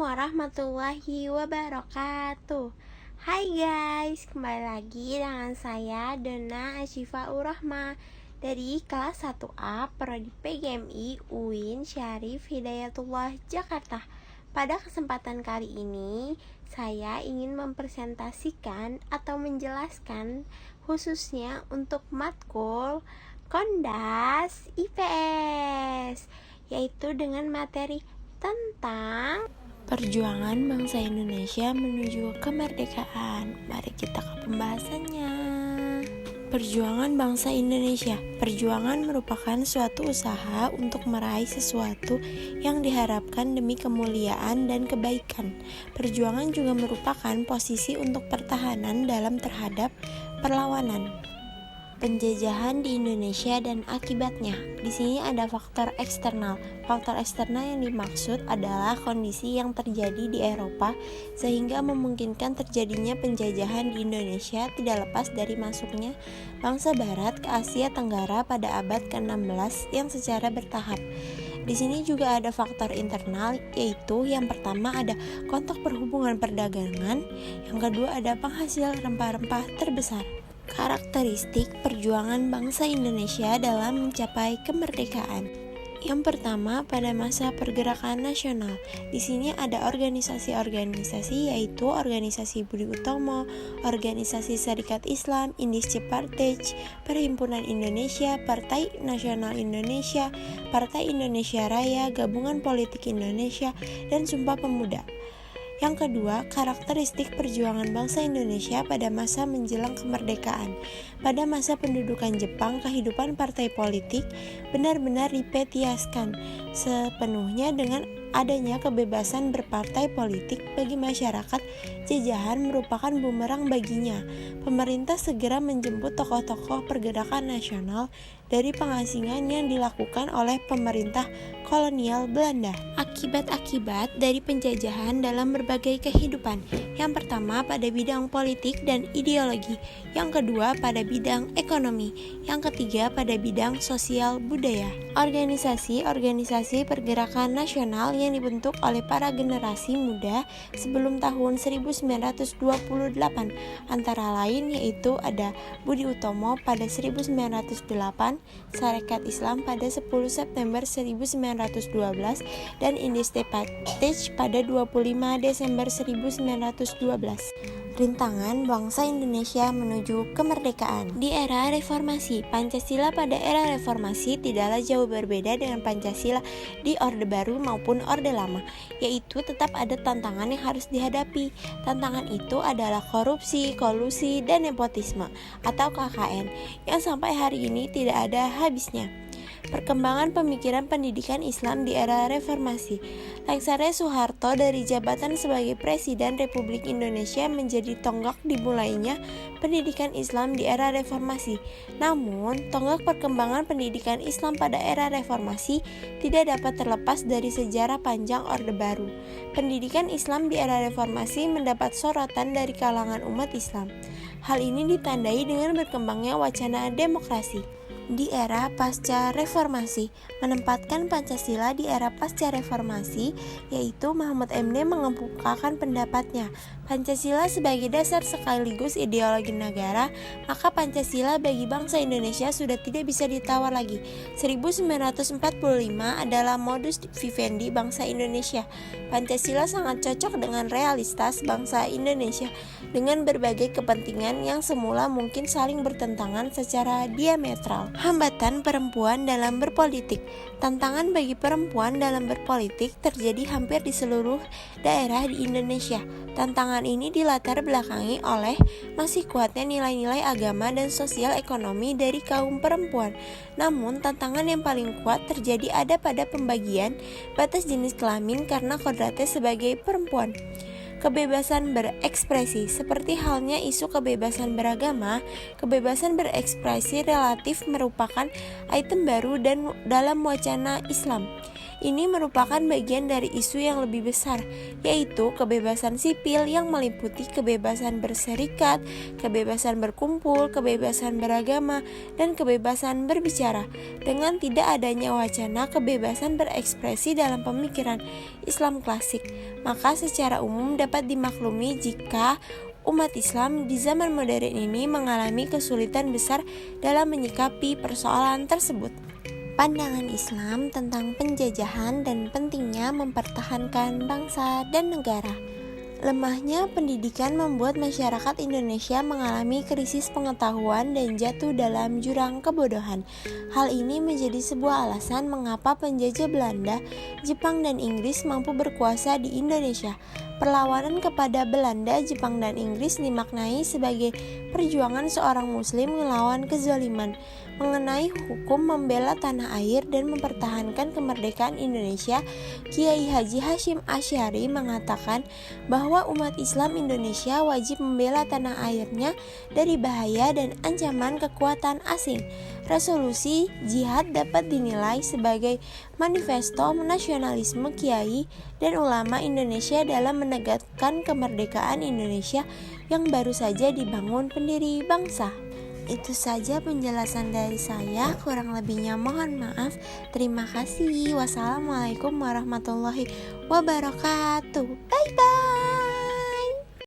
warahmatullahi wabarakatuh. Hai guys, kembali lagi dengan saya Dona Asyifaur Rahma dari kelas 1A Prodi PGMI UIN Syarif Hidayatullah Jakarta. Pada kesempatan kali ini, saya ingin mempresentasikan atau menjelaskan khususnya untuk matkul Kondas IPS, yaitu dengan materi tentang perjuangan bangsa Indonesia menuju kemerdekaan. Mari kita ke pembahasannya. Perjuangan bangsa Indonesia. Perjuangan merupakan suatu usaha untuk meraih sesuatu yang diharapkan demi kemuliaan dan kebaikan. Perjuangan juga merupakan posisi untuk pertahanan dalam terhadap perlawanan penjajahan di Indonesia dan akibatnya. Di sini ada faktor eksternal. Faktor eksternal yang dimaksud adalah kondisi yang terjadi di Eropa sehingga memungkinkan terjadinya penjajahan di Indonesia tidak lepas dari masuknya bangsa Barat ke Asia Tenggara pada abad ke-16 yang secara bertahap. Di sini juga ada faktor internal, yaitu yang pertama ada kontak perhubungan perdagangan, yang kedua ada penghasil rempah-rempah terbesar. Karakteristik perjuangan bangsa Indonesia dalam mencapai kemerdekaan. Yang pertama, pada masa pergerakan nasional. Di sini ada organisasi-organisasi, yaitu Organisasi Budi Utomo, Organisasi Serikat Islam, Indische Partij, Perhimpunan Indonesia, Partai Nasional Indonesia, Partai Indonesia Raya, Gabungan Politik Indonesia, dan Sumpah Pemuda. Yang kedua, karakteristik perjuangan bangsa Indonesia pada masa menjelang kemerdekaan. Pada masa pendudukan Jepang, kehidupan partai politik benar-benar dipetiaskan sepenuhnya dengan adanya kebebasan berpartai politik bagi masyarakat. Jajahan merupakan bumerang baginya. Pemerintah segera menjemput tokoh-tokoh pergerakan nasional dari pengasingan yang dilakukan oleh pemerintah kolonial Belanda. Akibat-akibat dari penjajahan dalam berbagai kehidupan. Yang pertama pada bidang politik dan ideologi, yang kedua pada bidang ekonomi, yang ketiga pada bidang sosial budaya. Organisasi-organisasi pergerakan nasional yang dibentuk oleh para generasi muda sebelum tahun 1928 antara lain yaitu ada Budi Utomo pada 1908, Sarekat Islam pada 10 September 1912 dan Indische Partij pada 25 Desember 1912. Rintangan bangsa Indonesia menuju kemerdekaan. Di era reformasi, Pancasila pada era reformasi tidaklah jauh berbeda dengan Pancasila di Orde Baru maupun Orde Lama, yaitu tetap ada tantangan yang harus dihadapi. Tantangan itu adalah korupsi, kolusi, dan nepotisme atau KKN yang sampai hari ini tidak ada habisnya. Perkembangan pemikiran pendidikan Islam di era reformasi. Lengsernya Soeharto dari jabatan sebagai Presiden Republik Indonesia menjadi tonggak dimulainya pendidikan Islam di era reformasi. Namun, tonggak perkembangan pendidikan Islam pada era reformasi tidak dapat terlepas dari sejarah panjang Orde Baru. Pendidikan Islam di era reformasi mendapat sorotan dari kalangan umat Islam. Hal ini ditandai dengan berkembangnya wacana demokrasi. Di era pasca reformasi, menempatkan Pancasila di era pasca reformasi, yaitu Mahmud MD mengemukakan pendapatnya, Pancasila sebagai dasar sekaligus ideologi negara, maka Pancasila bagi bangsa Indonesia sudah tidak bisa ditawar lagi. 1945 adalah modus vivendi bangsa Indonesia. Pancasila sangat cocok dengan realitas bangsa Indonesia dengan berbagai kepentingan yang semula mungkin saling bertentangan secara diametral. Hambatan perempuan dalam berpolitik. Tantangan bagi perempuan dalam berpolitik terjadi hampir di seluruh daerah di Indonesia. Tantangan ini dilatar belakangi oleh masih kuatnya nilai-nilai agama dan sosial ekonomi dari kaum perempuan. Namun, tantangan yang paling kuat terjadi ada pada pembagian batas jenis kelamin karena kodratnya sebagai perempuan. Kebebasan berekspresi, seperti halnya isu kebebasan beragama, kebebasan berekspresi relatif merupakan item baru dan dalam wacana Islam. Ini merupakan bagian dari isu yang lebih besar, yaitu kebebasan sipil yang meliputi kebebasan berserikat, kebebasan berkumpul, kebebasan beragama, dan kebebasan berbicara. Dengan tidak adanya wacana kebebasan berekspresi dalam pemikiran Islam klasik, maka secara umum dapat dimaklumi jika umat Islam di zaman modern ini mengalami kesulitan besar dalam menyikapi persoalan tersebut. Pandangan Islam tentang penjajahan dan pentingnya mempertahankan bangsa dan negara. Lemahnya pendidikan membuat masyarakat Indonesia mengalami krisis pengetahuan dan jatuh dalam jurang kebodohan. Hal ini menjadi sebuah alasan mengapa penjajah Belanda, Jepang, dan Inggris mampu berkuasa di Indonesia. Perlawanan kepada Belanda, Jepang, dan Inggris dimaknai sebagai perjuangan seorang muslim melawan kezaliman. Mengenai hukum membela tanah air dan mempertahankan kemerdekaan Indonesia, Kiai Haji Hashim Asy'ari mengatakan bahwa umat Islam Indonesia wajib membela tanah airnya dari bahaya dan ancaman kekuatan asing. Resolusi jihad dapat dinilai sebagai manifesto nasionalisme kiai dan ulama Indonesia dalam menegakkan kemerdekaan Indonesia yang baru saja dibangun pendiri bangsa. Itu saja penjelasan dari saya, kurang lebihnya mohon maaf. Terima kasih. Wassalamualaikum warahmatullahi wabarakatuh. Bye bye.